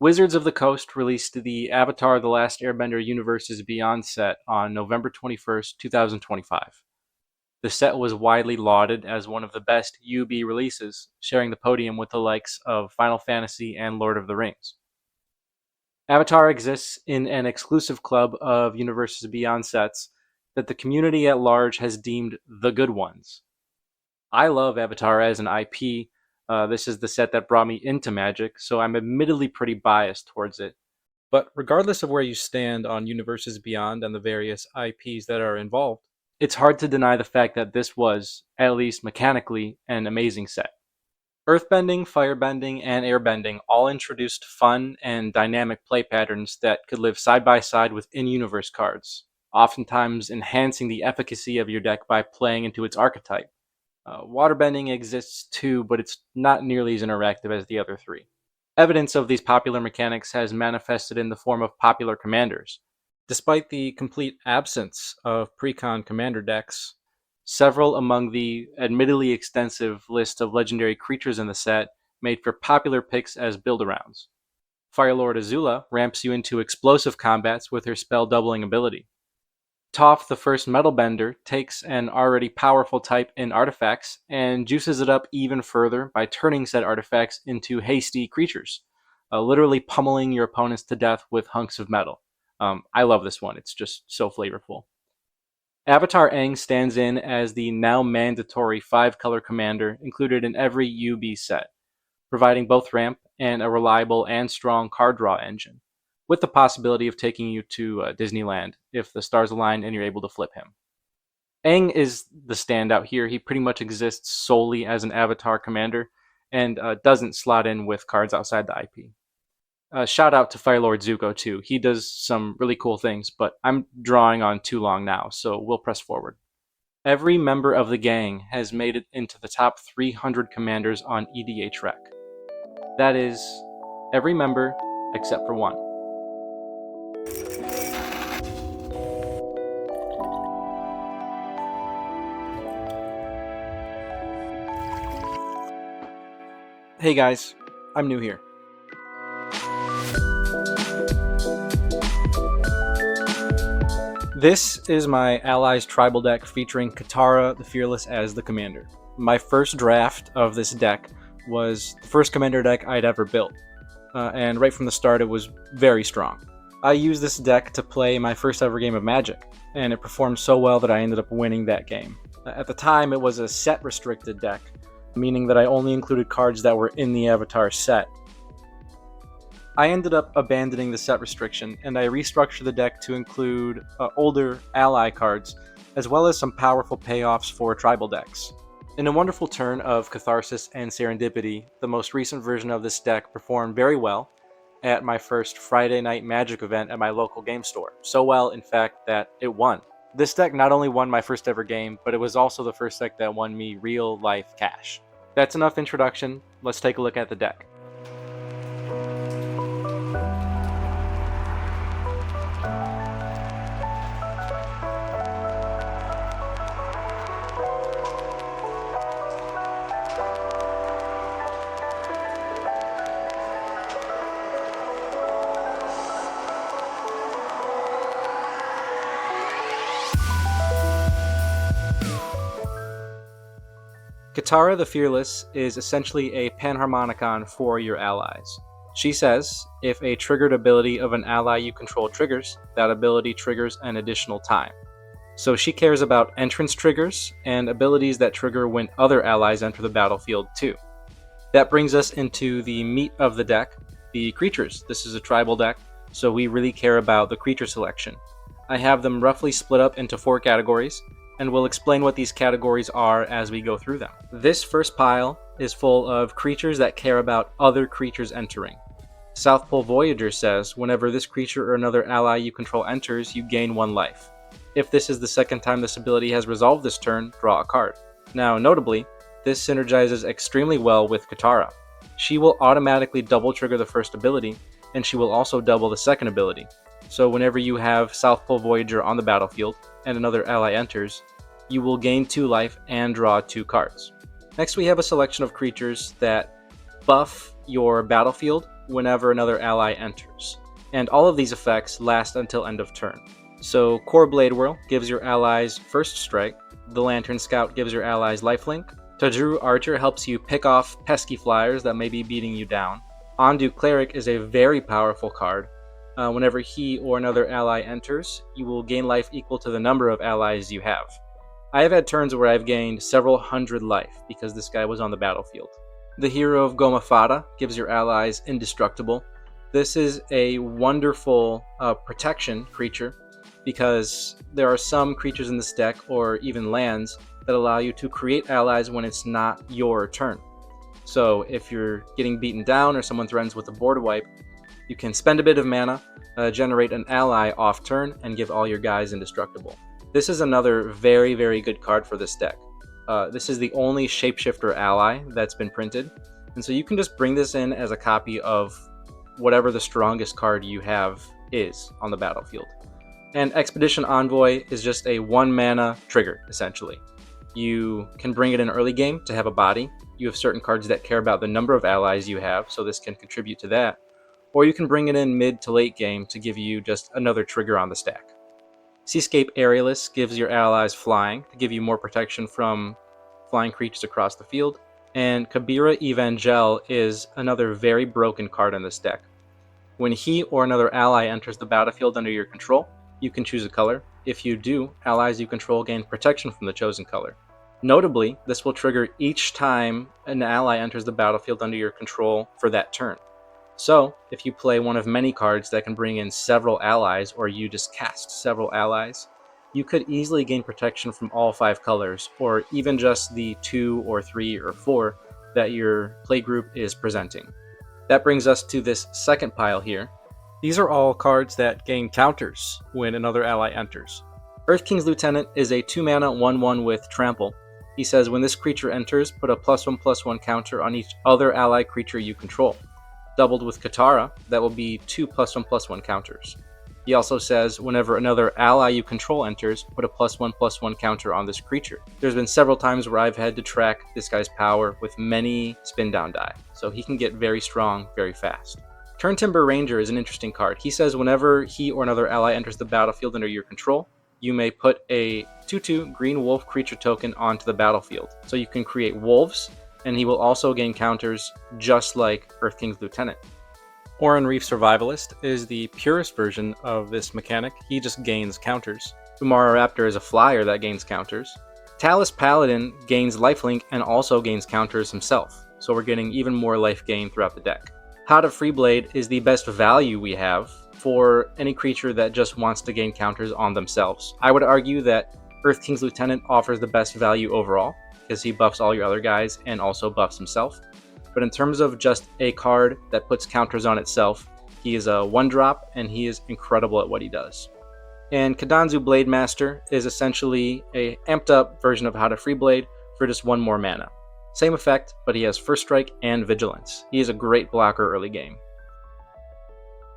Wizards of the Coast released the Avatar The Last Airbender Universes Beyond set on November 21st, 2025. The set was widely lauded as one of the best UB releases, sharing the podium with the likes of Final Fantasy and Lord of the Rings. Avatar exists in an exclusive club of Universes Beyond sets that the community at large has deemed the good ones. I love Avatar as an IP. This is the set that brought me into Magic, so I'm admittedly pretty biased towards it. But regardless of where you stand on Universes Beyond and the various IPs that are involved, it's hard to deny the fact that this was, at least mechanically, an amazing set. Earthbending, firebending, and airbending all introduced fun and dynamic play patterns that could live side by side with in-universe cards, oftentimes enhancing the efficacy of your deck by playing into its archetype. Waterbending exists too, but it's not nearly as interactive as the other three. Evidence of these popular mechanics has manifested in the form of popular commanders. Despite the complete absence of pre-con commander decks, several among the admittedly extensive list of legendary creatures in the set made for popular picks as build-arounds. Firelord Azula ramps you into explosive combats with her spell doubling ability. Toph, the first Metalbender, takes an already powerful type in artifacts and juices it up even further by turning said artifacts into hasty creatures, literally pummeling your opponents to death with hunks of metal. I love this one, it's just so flavorful. Avatar Aang stands in as the now mandatory 5-color commander included in every UB set, providing both ramp and a reliable and strong card draw engine, with the possibility of taking you to Disneyland if the stars align and you're able to flip him. Aang is the standout here. He pretty much exists solely as an Avatar commander and doesn't slot in with cards outside the IP. Shout out to Firelord Zuko too. He does some really cool things, but I'm drawing on too long now, so we'll press forward. Every member of the gang has made it into the top 300 commanders on EDHREC. That is, every member except for one. Hey guys, I'm new here. This is my Allies Tribal deck featuring Katara the Fearless as the commander. My first draft of this deck was the first commander deck I'd ever built, and right from the start it was very strong. I used this deck to play my first ever game of Magic, and it performed so well that I ended up winning that game. At the time it was a set restricted deck, meaning that I only included cards that were in the Avatar set. I ended up abandoning the set restriction, and I restructured the deck to include older ally cards, as well as some powerful payoffs for tribal decks. In a wonderful turn of catharsis and serendipity, the most recent version of this deck performed very well at my first Friday night Magic event at my local game store. So well, in fact, that it won. This deck not only won my first ever game, but it was also the first deck that won me real life cash. That's enough introduction, let's take a look at the deck. Katara the Fearless is essentially a panharmonicon for your allies. She says, if a triggered ability of an ally you control triggers, that ability triggers an additional time. So she cares about entrance triggers and abilities that trigger when other allies enter the battlefield too. That brings us into the meat of the deck, the creatures. This is a tribal deck, so we really care about the creature selection. I have them roughly split up into 4 categories, and we'll explain what these categories are as we go through them. This first pile is full of creatures that care about other creatures entering. South Pole Voyager says, whenever this creature or another ally you control enters, you gain 1 life. If this is the second time this ability has resolved this turn, draw a card. Now, notably, this synergizes extremely well with Katara. She will automatically double trigger the first ability, and she will also double the second ability. So whenever you have South Pole Voyager on the battlefield, and another ally enters, you will gain 2 life and draw 2 cards. Next we have a selection of creatures that buff your battlefield whenever another ally enters. And all of these effects last until end of turn. So Core Blade Whirl gives your allies first strike, the Lantern Scout gives your allies lifelink, Tajuru Archer helps you pick off pesky flyers that may be beating you down. Ondu Cleric is a very powerful card. Whenever he or another ally enters, you will gain life equal to the number of allies you have. I have had turns where I've gained several hundred life because this guy was on the battlefield. The Hero of Gomafada gives your allies indestructible. This is a wonderful protection creature because there are some creatures in this deck, or even lands, that allow you to create allies when it's not your turn. So if you're getting beaten down or someone threatens with a board wipe, you can spend a bit of mana, generate an ally off turn, and give all your guys indestructible. This is another very, very good card for this deck. This is the only Shapeshifter ally that's been printed, and so you can just bring this in as a copy of whatever the strongest card you have is on the battlefield. And Expedition Envoy is just a 1 mana trigger, essentially. You can bring it in early game to have a body. You have certain cards that care about the number of allies you have, so this can contribute to that. Or you can bring it in mid to late game to give you just another trigger on the stack. Seascape Aerialist gives your allies flying to give you more protection from flying creatures across the field. And Kabira Evangel is another very broken card in this deck. When he or another ally enters the battlefield under your control, you can choose a color. If you do, allies you control gain protection from the chosen color. Notably, this will trigger each time an ally enters the battlefield under your control for that turn. So, if you play one of many cards that can bring in several allies, or you just cast several allies, you could easily gain protection from all 5 colors, or even just the 2 or 3 or 4 that your playgroup is presenting. That brings us to this second pile here. These are all cards that gain counters when another ally enters. Earth King's Lieutenant is a 2 mana 1/1 with Trample. He says when this creature enters, put a +1/+1 counter on each other ally creature you control. Doubled with Katara, that will be 2 +1/+1 counters. He also says whenever another ally you control enters, put a +1/+1 counter on this creature. There's been several times where I've had to track this guy's power with many spin down die, so he can get very strong very fast. Turntimber Ranger is an interesting card. He says whenever he or another ally enters the battlefield under your control, you may put a 2/2 green wolf creature token onto the battlefield. So you can create wolves, and he will also gain counters just like Earth King's Lieutenant. Oran Reef Survivalist is the purest version of this mechanic. He just gains counters. Umara Raptor is a flyer that gains counters. Talus Paladin gains lifelink and also gains counters himself, so we're getting even more life gain throughout the deck. Hada Freeblade is the best value we have for any creature that just wants to gain counters on themselves. I would argue that Earth King's Lieutenant offers the best value overall, because he buffs all your other guys and also buffs himself. But in terms of just a card that puts counters on itself, he is a 1-drop and he is incredible at what he does. And Kadanzu Blade Master is essentially a amped up version of Hada Freeblade for just 1 more mana. Same effect, but he has First Strike and Vigilance. He is a great blocker early game.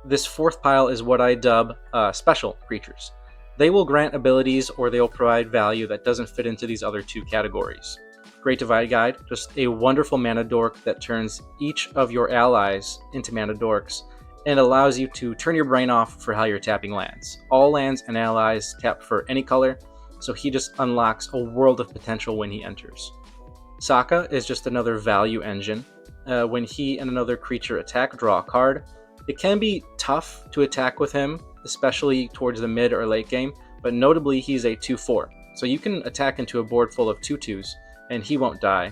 This fourth pile is what I dub special creatures. They will grant abilities or they will provide value that doesn't fit into these other 2 categories. Great Divide Guide, just a wonderful mana dork that turns each of your allies into mana dorks and allows you to turn your brain off for how you're tapping lands. All lands and allies tap for any color, so he just unlocks a world of potential when he enters. Sokka is just another value engine. When he and another creature attack, draw a card. It can be tough to attack with him, especially towards the mid or late game, but notably he's a 2/4. So you can attack into a board full of 2/2s, and he won't die.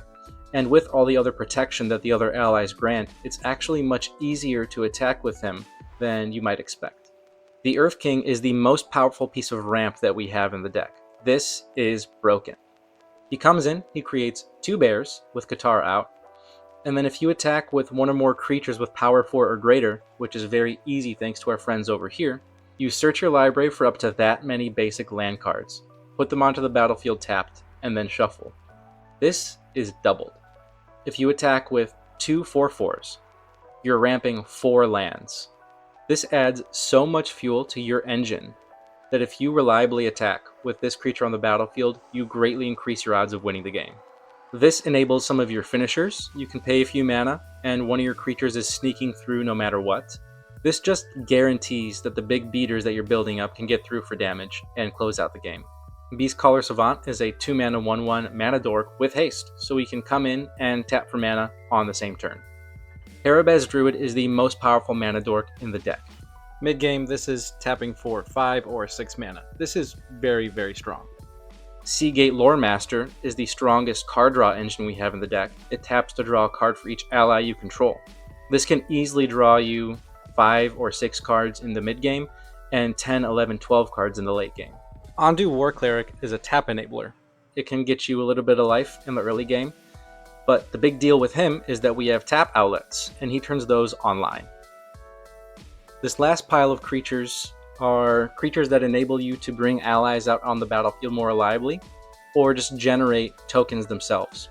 And with all the other protection that the other allies grant, it's actually much easier to attack with him than you might expect. The Earth King is the most powerful piece of ramp that we have in the deck. This is broken. He comes in, he creates 2 bears with Katara out, and then if you attack with 1 or more creatures with power 4 or greater, which is very easy thanks to our friends over here, you search your library for up to that many basic land cards, put them onto the battlefield tapped, and then shuffle. This is doubled. If you attack with 2 4/4s, you're ramping 4 lands. This adds so much fuel to your engine that if you reliably attack with this creature on the battlefield, you greatly increase your odds of winning the game. This enables some of your finishers. You can pay a few mana, and one of your creatures is sneaking through no matter what. This just guarantees that the big beaters that you're building up can get through for damage and close out the game. Beastcaller Savant is a 2 mana 1/1 mana dork with haste, so he can come in and tap for mana on the same turn. Erebez Druid is the most powerful mana dork in the deck. Mid-game, this is tapping for 5 or 6 mana. This is very, very strong. Seagate Loremaster is the strongest card draw engine we have in the deck. It taps to draw a card for each ally you control. This can easily draw you 5 or 6 cards in the mid-game and 10, 11, 12 cards in the late game. Ondu War Cleric is a tap enabler. It can get you a little bit of life in the early game, but the big deal with him is that we have tap outlets, and he turns those online. This last pile of creatures are creatures that enable you to bring allies out on the battlefield more reliably, or just generate tokens themselves.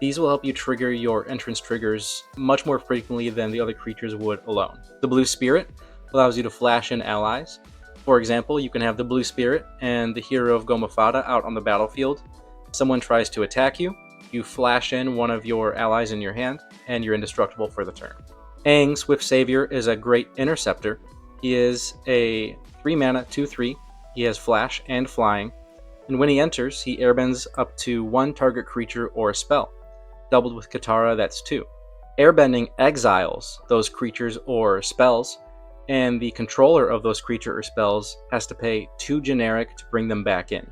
These will help you trigger your entrance triggers much more frequently than the other creatures would alone. The Blue Spirit allows you to flash in allies. For example, you can have the Blue Spirit and the Hero of Gomafada out on the battlefield. Someone tries to attack you, you flash in one of your allies in your hand, and you're indestructible for the turn. Aang, Swift Savior, is a great interceptor. He is a 3 mana 2/3. He has flash and flying, and when he enters, he airbends up to 1 target creature or spell. Doubled with Katara, that's 2. Airbending exiles those creatures or spells, and the controller of those creature or spells has to pay 2 generic to bring them back in.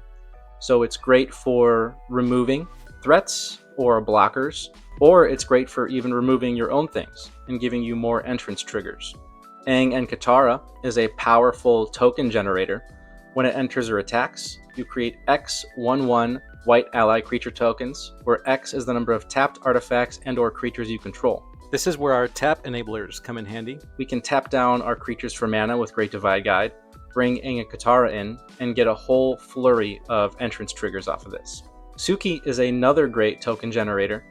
So it's great for removing threats or blockers, or it's great for even removing your own things and giving you more entrance triggers. Aang and Katara is a powerful token generator. When it enters or attacks, you create X 1/1 white ally creature tokens, where X is the number of tapped artifacts and or creatures you control. This is where our tap enablers come in handy. We can tap down our creatures for mana with Great Divide Guide, bring Aang and Katara in, and get a whole flurry of entrance triggers off of this. Suki is another great token generator.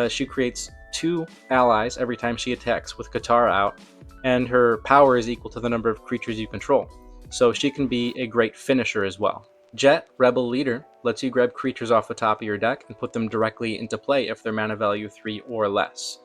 She creates 2 allies every time she attacks with Katara out, and her power is equal to the number of creatures you control, so she can be a great finisher as well. Jet, Rebel Leader, lets you grab creatures off the top of your deck and put them directly into play if they're mana value 3 or less.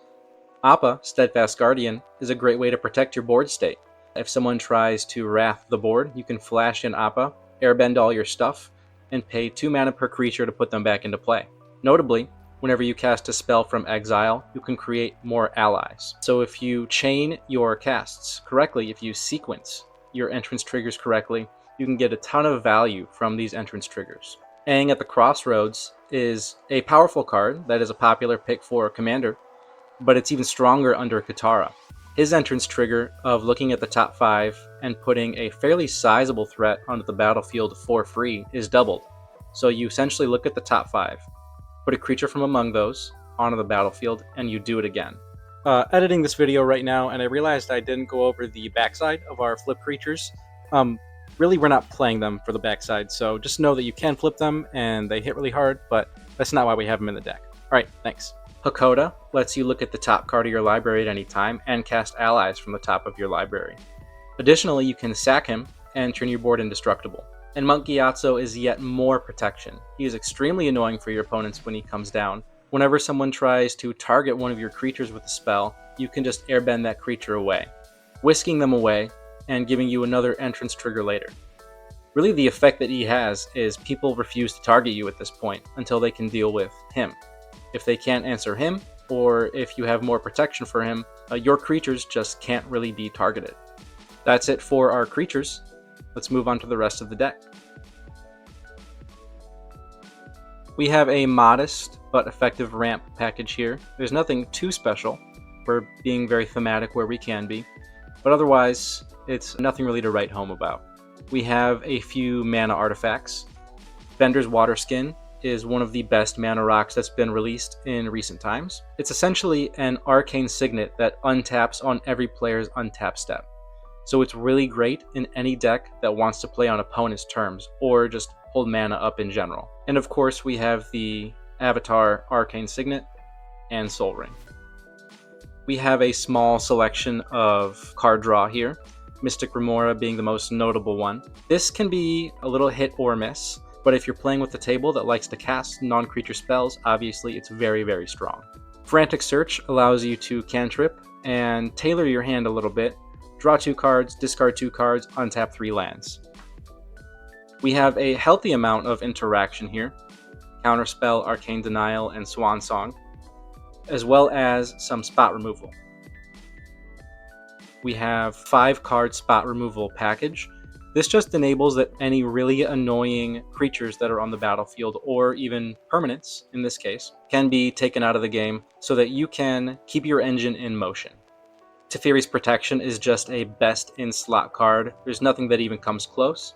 Appa, Steadfast Guardian, is a great way to protect your board state. If someone tries to wrath the board, you can flash in Appa, airbend all your stuff, and pay 2 mana per creature to put them back into play. Notably, whenever you cast a spell from exile, you can create more allies. So if you chain your casts correctly, if you sequence your entrance triggers correctly, you can get a ton of value from these entrance triggers. Aang at the Crossroads is a powerful card that is a popular pick for Commander, but it's even stronger under Katara. His entrance trigger of looking at the top 5 and putting a fairly sizable threat onto the battlefield for free is doubled. So you essentially look at the top 5, put a creature from among those onto the battlefield, and you do it again. Editing this video right now, and I realized I didn't go over the backside of our flip creatures. Really, we're not playing them for the backside, so just know that you can flip them, and they hit really hard, but that's not why we have them in the deck. Alright, thanks. Hakoda lets you look at the top card of your library at any time and cast allies from the top of your library. Additionally, you can sack him and turn your board indestructible. And Monk Gyatso is yet more protection. He is extremely annoying for your opponents when he comes down. Whenever someone tries to target one of your creatures with a spell, you can just airbend that creature away, whisking them away and giving you another entrance trigger later. Really, the effect that he has is people refuse to target you at this point until they can deal with him. If they can't answer him, or if you have more protection for him, your creatures just can't really be targeted. That's it for our creatures. Let's move on to the rest of the deck. We have a modest but effective ramp package here. There's nothing too special. We're being very thematic where we can be, but otherwise it's nothing really to write home about. We have a few mana artifacts. Bender's Waterskin is one of the best mana rocks that's been released in recent times. It's essentially an arcane signet that untaps on every player's untap step. So it's really great in any deck that wants to play on opponent's terms or just hold mana up in general. And of course we have the Avatar Arcane Signet and Soul Ring. We have a small selection of card draw here, Mystic Remora being the most notable one. This can be a little hit or miss, but if you're playing with a table that likes to cast non-creature spells, obviously it's very, very strong. Frantic Search allows you to cantrip and tailor your hand a little bit, draw 2 cards, discard 2 cards, untap 3 lands. We have a healthy amount of interaction here: Counterspell, Arcane Denial, and Swan Song, as well as some spot removal. We have 5-card spot removal package. This just enables that any really annoying creatures that are on the battlefield, or even permanents in this case, can be taken out of the game so that you can keep your engine in motion. Teferi's Protection is just a best in slot card. There's nothing that even comes close.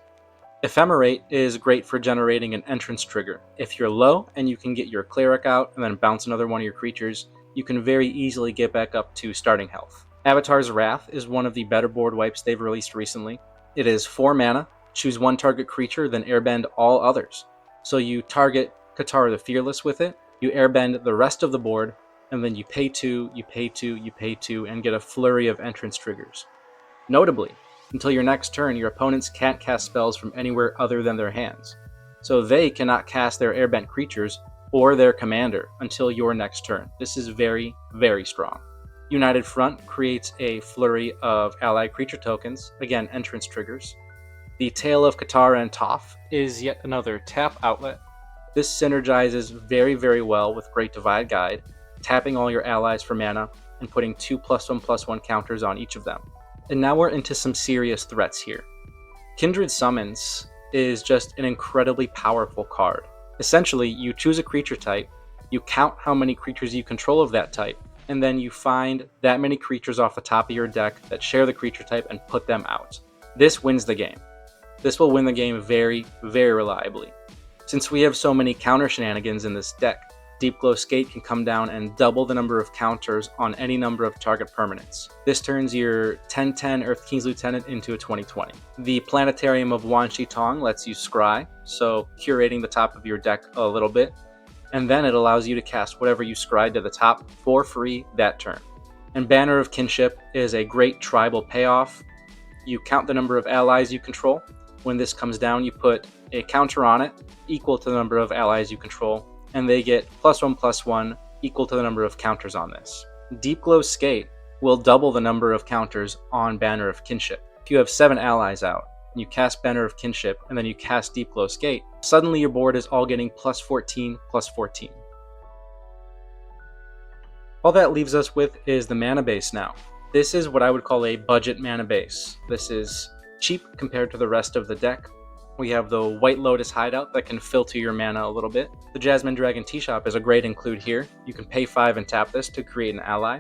Ephemerate is great for generating an entrance trigger. If you're low and you can get your Cleric out and then bounce another one of your creatures, you can very easily get back up to starting health. Avatar's Wrath is one of the better board wipes they've released recently. It is 4 mana, choose 1 target creature, then airbend all others. So you target Katara the Fearless with it, you airbend the rest of the board, and then you pay 2, you pay 2, you pay 2, and get a flurry of entrance triggers. Notably, until your next turn, your opponents can't cast spells from anywhere other than their hands. So they cannot cast their airbent creatures or their commander until your next turn. This is very, very strong. United Front creates a flurry of allied creature tokens, again entrance triggers. The Tale of Katara and Toph is yet another tap outlet. This synergizes very, very well with Great Divide Guide, tapping all your allies for mana and putting 2+1/+1 counters on each of them. And now we're into some serious threats here. Kindred Summons is just an incredibly powerful card. Essentially, you choose a creature type, you count how many creatures you control of that type, and then you find that many creatures off the top of your deck that share the creature type and put them out. This wins the game. This will win the game very, very reliably. Since we have so many counter shenanigans in this deck, Deep Glow Skate can come down and double the number of counters on any number of target permanents. This turns your 10/10 Earth King's Lieutenant into a 20/20. The Planetarium of Wan Shi Tong lets you scry, so curating the top of your deck a little bit, and then it allows you to cast whatever you scried to the top for free that turn. And Banner of Kinship is a great tribal payoff. You count the number of allies you control. When this comes down, you put a counter on it equal to the number of allies you control, and they get +1/+1 equal to the number of counters on this. Deep Glow Skate will double the number of counters on Banner of Kinship. If you have 7 allies out, and you cast Banner of Kinship, and then you cast Deep Glow Skate, suddenly your board is all getting +14/+14. All that leaves us with is the mana base now. This is what I would call a budget mana base. This is cheap compared to the rest of the deck. We have the White Lotus Hideout that can filter your mana a little bit. The Jasmine Dragon Tea Shop is a great include here. You can pay 5 and tap this to create an ally.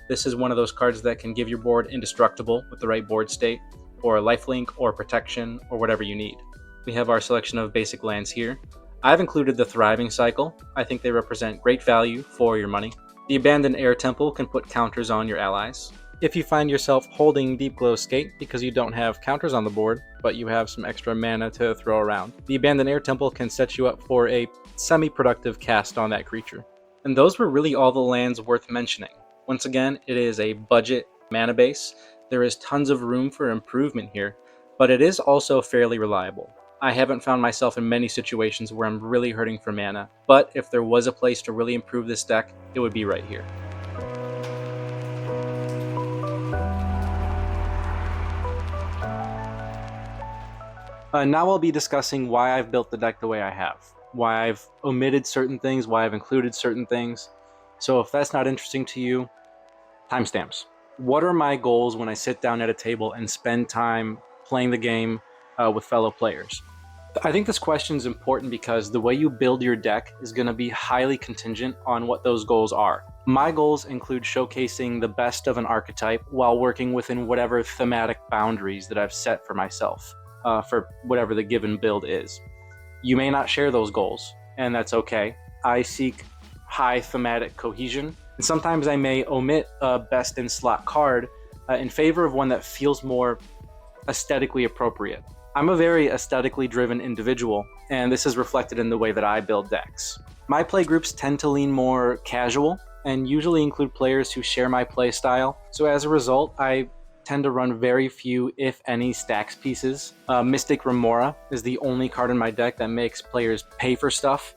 This is one of those cards that can give your board indestructible with the right board state, or lifelink, or protection, or whatever you need. We have our selection of basic lands here. I've included the Thriving Cycle. I think they represent great value for your money. The Abandoned Air Temple can put counters on your allies. If you find yourself holding Deep Glow Skate because you don't have counters on the board, but you have some extra mana to throw around, the Abandoned Air Temple can set you up for a semi-productive cast on that creature. And those were really all the lands worth mentioning. Once again, it is a budget mana base. There is tons of room for improvement here, but it is also fairly reliable. I haven't found myself in many situations where I'm really hurting for mana, but if there was a place to really improve this deck, it would be right here. Now I'll be discussing why I've built the deck the way I have, why I've omitted certain things, why I've included certain things. So if that's not interesting to you, timestamps. What are my goals when I sit down at a table and spend time playing the game with fellow players? I think this question is important because the way you build your deck is going to be highly contingent on what those goals are. My goals include showcasing the best of an archetype while working within whatever thematic boundaries that I've set for myself. For whatever the given build is. You may not share those goals, and that's okay. I seek high thematic cohesion, and sometimes I may omit a best in slot card in favor of one that feels more aesthetically appropriate. I'm a very aesthetically driven individual, and this is reflected in the way that I build decks. My play groups tend to lean more casual, and usually include players who share my play style, so as a result, I tend to run very few, if any, stacks pieces. Mystic Remora is the only card in my deck that makes players pay for stuff,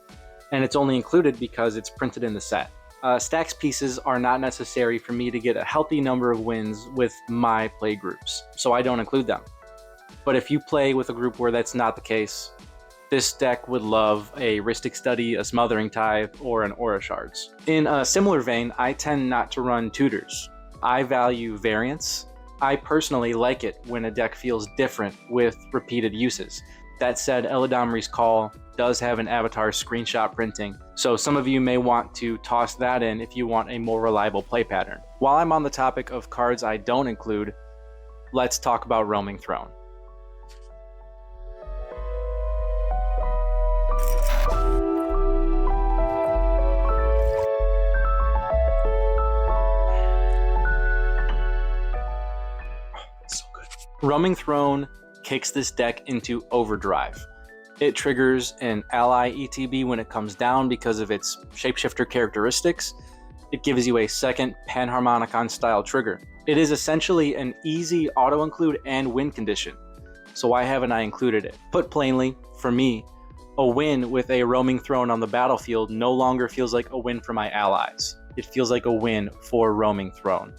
and it's only included because it's printed in the set. Stacks pieces are not necessary for me to get a healthy number of wins with my play groups, so I don't include them. But if you play with a group where that's not the case, this deck would love a Rhystic Study, a Smothering Tithe, or an Aura Shards. In a similar vein, I tend not to run tutors. I value variance. I personally like it when a deck feels different with repeated uses. That said, Eladamri's Call does have an avatar screenshot printing, so some of you may want to toss that in if you want a more reliable play pattern. While I'm on the topic of cards I don't include, let's talk about Roaming Throne. Roaming Throne kicks this deck into overdrive. It triggers an ally ETB when it comes down because of its shapeshifter characteristics. It gives you a second Panharmonicon style trigger. It is essentially an easy auto-include and win condition, so why haven't I included it? Put plainly, for me, a win with a Roaming Throne on the battlefield no longer feels like a win for my allies. It feels like a win for Roaming Throne.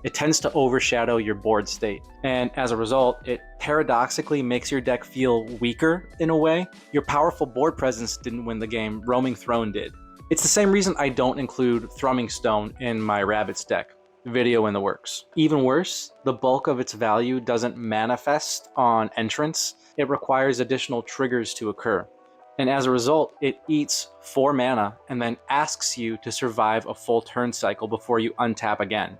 It tends to overshadow your board state, and as a result, it paradoxically makes your deck feel weaker in a way. Your powerful board presence didn't win the game, Roaming Throne did. It's the same reason I don't include Thrumming Stone in my Rabbits deck. Video in the works. Even worse, the bulk of its value doesn't manifest on entrance. It requires additional triggers to occur. And as a result, it eats 4 mana and then asks you to survive a full turn cycle before you untap again.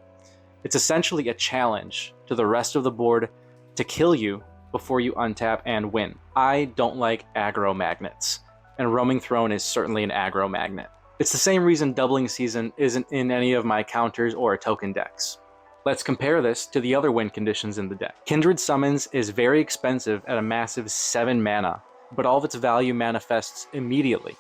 It's essentially a challenge to the rest of the board to kill you before you untap and win. I don't like aggro magnets, and Roaming Throne is certainly an aggro magnet. It's the same reason Doubling Season isn't in any of my counters or token decks. Let's compare this to the other win conditions in the deck. Kindred Summons is very expensive at a massive 7 mana, but all of its value manifests immediately.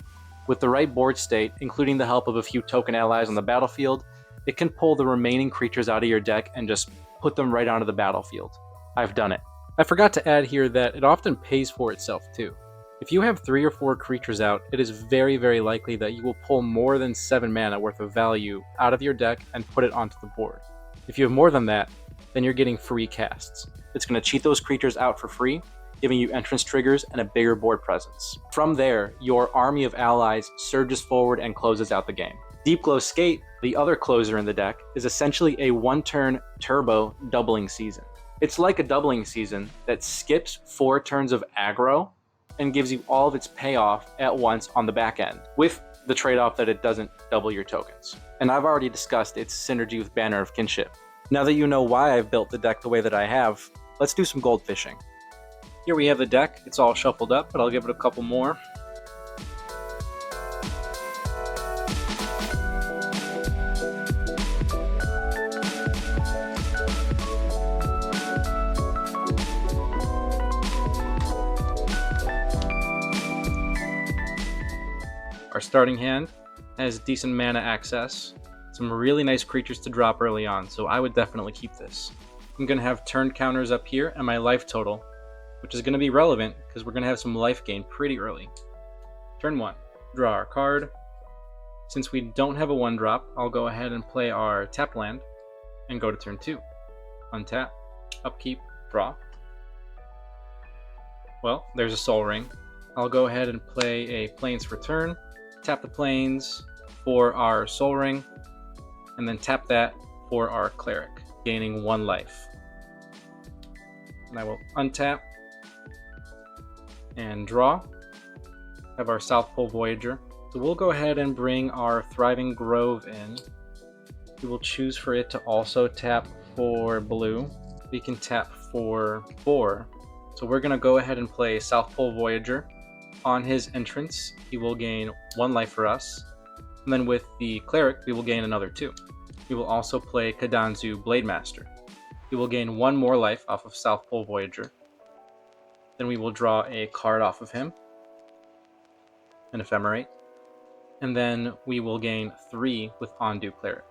With the right board state, including the help of a few token allies on the battlefield, it can pull the remaining creatures out of your deck and just put them right onto the battlefield. I've done it. I forgot to add here that it often pays for itself too. If you have 3 or 4 creatures out, it is very, very likely that you will pull more than 7 mana worth of value out of your deck and put it onto the board. If you have more than that, then you're getting free casts. It's going to cheat those creatures out for free, giving you entrance triggers and a bigger board presence. From there, your army of allies surges forward and closes out the game. Deepglow Skate, the other closer in the deck, is essentially a 1-turn turbo Doubling Season. It's like a Doubling Season that skips 4 turns of aggro and gives you all of its payoff at once on the back end, with the trade-off that it doesn't double your tokens. And I've already discussed its synergy with Banner of Kinship. Now that you know why I've built the deck the way that I have, let's do some Goldfishing. Here we have the deck. It's all shuffled up, but I'll give it a couple more. Our starting hand has decent mana access, some really nice creatures to drop early on, so I would definitely keep this. I'm going to have turn counters up here and my life total, which is going to be relevant because we're going to have some life gain pretty early. Turn 1, draw our card. Since we don't have a 1-drop, I'll go ahead and play our tapped land and go to turn 2. Untap, upkeep, draw. Well, there's a Soul Ring. I'll go ahead and play a Plains for turn. Tap the Plains for our Soul Ring, and then tap that for our Cleric, gaining 1 life. And I will untap and draw. Have our South Pole Voyager. So we'll go ahead and bring our Thriving Grove in. We will choose for it to also tap for blue. We can tap for 4. So we're going to go ahead and play South Pole Voyager. On his entrance, he will gain 1 life for us, and then with the Cleric, we will gain another 2. We will also play Kadanzu Blademaster. We will gain 1 more life off of South Pole Voyager. Then we will draw a card off of him, an Ephemerate, and then we will gain 3 with Ondu Cleric.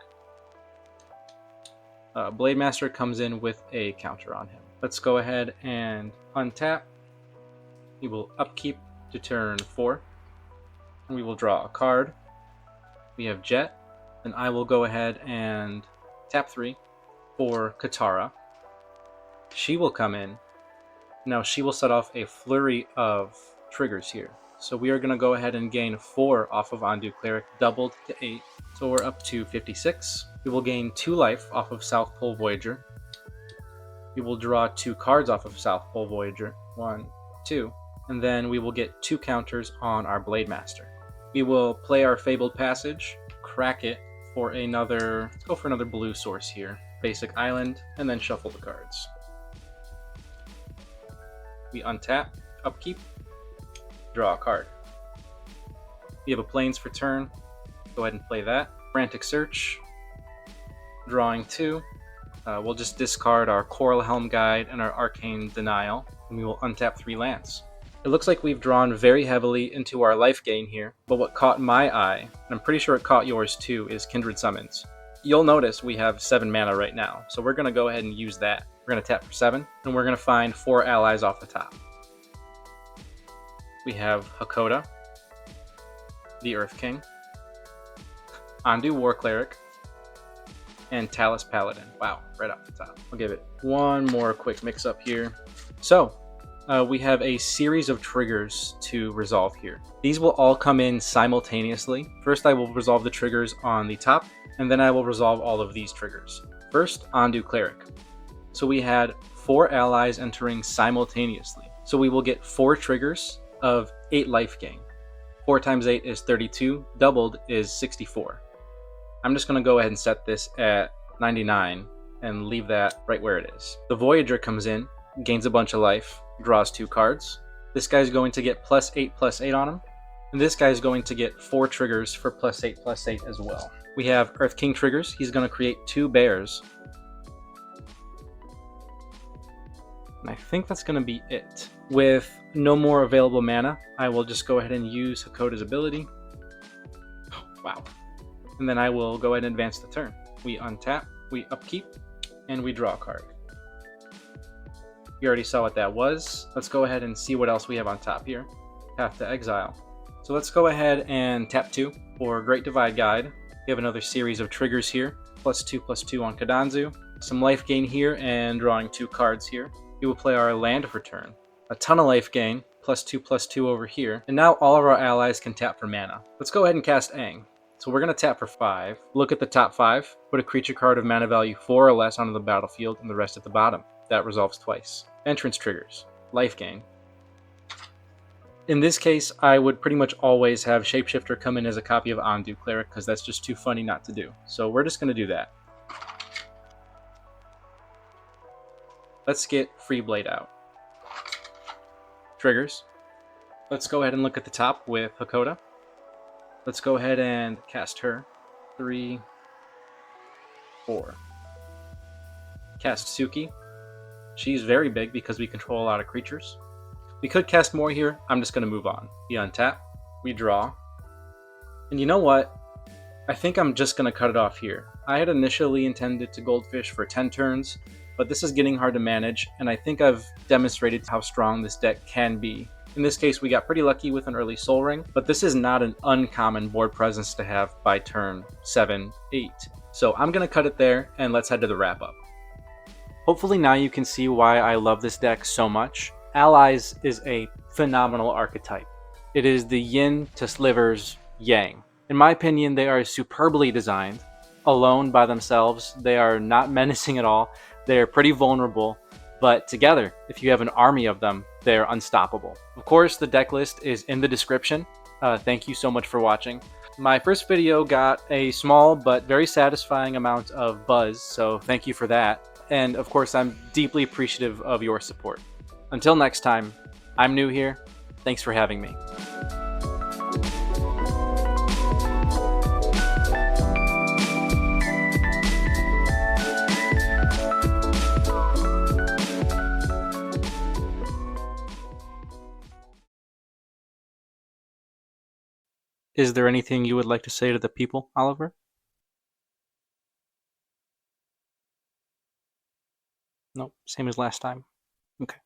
Blade Master comes in with a counter on him. Let's go ahead and untap. He will upkeep to turn 4. We will draw a card. We have Jet. Then I will go ahead and tap 3 for Katara. She will come in. Now she will set off a flurry of triggers here. So we are going to go ahead and gain 4 off of Ondu Cleric, doubled to 8. So we're up to 56. We will gain 2 life off of South Pole Voyager. We will draw 2 cards off of South Pole Voyager. 1, 2. And then we will get 2 counters on our Blade Master. We will play our Fabled Passage, crack it for another, let's go for another blue source here. Basic Island, and then shuffle the cards. We untap, upkeep, draw a card. We have a Plains for turn, go ahead and play that. Frantic Search, drawing 2. We'll just discard our Coral Helm Guide and our Arcane Denial, and we will untap 3 lands. It looks like we've drawn very heavily into our life gain here, but what caught my eye, and I'm pretty sure it caught yours too, is Kindred Summons. You'll notice we have 7 mana right now, so we're going to go ahead and use that. We're going to tap for 7, and we're going to find 4 allies off the top. We have Hakoda, the Earth King, Ondu War Cleric, and Talus Paladin. Wow, right off the top. I'll give it one more quick mix up here. So, we have a series of triggers to resolve here. These will all come in simultaneously. First, I will resolve the triggers on the top, and then I will resolve all of these triggers. First, Ondu Cleric. So we had 4 allies entering simultaneously. So we will get 4 triggers of 8 life gain. 4 times 8 is 32, doubled is 64. I'm just going to go ahead and set this at 99 and leave that right where it is. The Voyager comes in, gains a bunch of life, draws 2 cards. This guy's going to get +8/+8 on him, and this guy's going to get 4 triggers for +8/+8 as well. We have Earth King triggers. He's going to create 2 bears. And I think that's going to be it. With no more available mana, I will just go ahead and use Hakoda's ability. Oh, wow. And then I will go ahead and advance the turn. We untap, we upkeep, and we draw a card. You already saw what that was. Let's go ahead and see what else we have on top here. Path to Exile. So let's go ahead and tap 2 for Great Divide Guide. We have another series of triggers here. +2/+2 on Kadanzu. Some life gain here and drawing 2 cards here. We will play our land for turn. A ton of life gain. +2/+2 over here. And now all of our allies can tap for mana. Let's go ahead and cast Aang. So we're going to tap for 5. Look at the top 5. Put a creature card of mana value 4 or less onto the battlefield and the rest at the bottom. That resolves twice. Entrance triggers. Life gain. In this case, I would pretty much always have Shapeshifter come in as a copy of Ondu Cleric because that's just too funny not to do. So we're just going to do that. Let's get Free Blade out. Triggers. Let's go ahead and look at the top with Hakoda. Let's go ahead and cast her. 3, 4. Cast Suki. She's very big because we control a lot of creatures. We could cast more here. I'm just going to move on. We untap. We draw. And you know what? I think I'm just going to cut it off here. I had initially intended to Goldfish for 10 turns, but this is getting hard to manage, and I think I've demonstrated how strong this deck can be. In this case, we got pretty lucky with an early Soul Ring, but this is not an uncommon board presence to have by turn 7, 8. So I'm going to cut it there, and let's head to the wrap-up. Hopefully now you can see why I love this deck so much. Allies is a phenomenal archetype. It is the yin to Sliver's yang. In my opinion, they are superbly designed. Alone by themselves, they are not menacing at all. They are pretty vulnerable, but together, if you have an army of them, they're unstoppable. Of course, the deck list is in the description. Thank you so much for watching. My first video got a small but very satisfying amount of buzz, so thank you for that. And of course, I'm deeply appreciative of your support. Until next time, I'm new here. Thanks for having me. Is there anything you would like to say to the people, Oliver? Nope, same as last time. Okay.